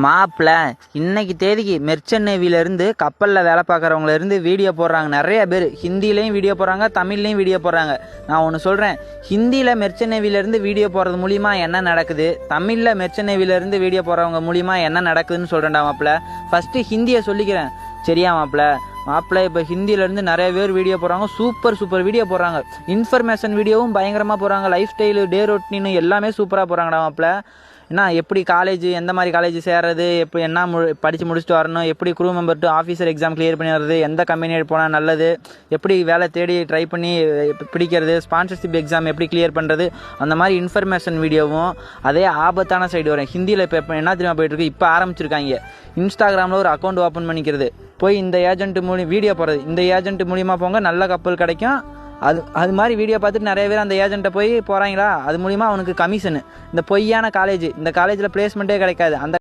மாப்பிள்ள இன்னைக்கு தேதிக்கு மெர்ச்சன்ட் நேவிலேருந்து கப்பலில் வேலை பார்க்குறவங்களேருந்து வீடியோ போடுறாங்க. நிறைய பேர் ஹிந்திலையும் வீடியோ போடுறாங்க, தமிழ்லையும் வீடியோ போடுறாங்க. நான் ஒன்று சொல்கிறேன், ஹிந்தியில் மெர்ச்சன்ட் நேவிலேருந்து வீடியோ போடுறது மூலிமா என்ன நடக்குது, தமிழில் மெர்ச்சன்ட் நேவிலேருந்து வீடியோ போடுறவங்க மூலிமா என்ன நடக்குதுன்னு சொல்கிறேன்டா மாப்பிள்ள. ஃபஸ்ட்டு ஹிந்தியை சொல்லிக்கிறேன், சரியா மாப்பிள்ள? மாப்பிள்ள இப்போ ஹிந்தியிலேருந்து நிறைய பேர் வீடியோ போடுறாங்க, சூப்பர் வீடியோ போடுறாங்க. இன்ஃபர்மேஷன் வீடியோவும் பயங்கரமாக போடுறாங்க, லைஃப் ஸ்டைலு, டே ரொட்டீனு எல்லாமே சூப்பராக போடுறாங்கடா மாப்பிள்ள. ஏன்னா எப்படி காலேஜ், எந்த மாதிரி காலேஜ் சேர்றது, எப்படி என்ன படித்து முடிச்சுட்டு வரணும், எப்படி crew member to officer exam clear பண்ணி வர்றது, எந்த கம்பெனி போனால் நல்லது, எப்படி வேலை தேடி ட்ரை பண்ணி பிடிக்கிறது, ஸ்பான்சர்ஷிப் எக்ஸாம் எப்படி கிளியர் பண்ணுறது, அந்த மாதிரி இன்ஃபர்மேஷன் வீடியோவும் அதே ஆபத்தான சைடு வரும். ஹிந்தியில் இப்போ என்ன தெரியுமா போயிட்டுருக்கு, இப்போ ஆரம்பிச்சிருக்காங்க. இன்ஸ்டாகிராமில் ஒரு அக்கௌண்ட் ஓப்பன் பண்ணிக்கிறது, போய் இந்த ஏஜென்ட் வீடியோ போடுறது, இந்த ஏஜென்ட் மூலிமா போங்க நல்ல கப்பல் கிடைக்கும். அது மாதிரி வீடியோ பார்த்துட்டு நிறைய பேர் அந்த ஏஜென்ட்டை போய் போகிறாங்களா, அது மூலிமா அவனுக்கு கமிஷனு. இந்த பொய்யான காலேஜ், இந்த காலேஜில் பிளேஸ்மெண்ட்டே கிடைக்காது. அந்த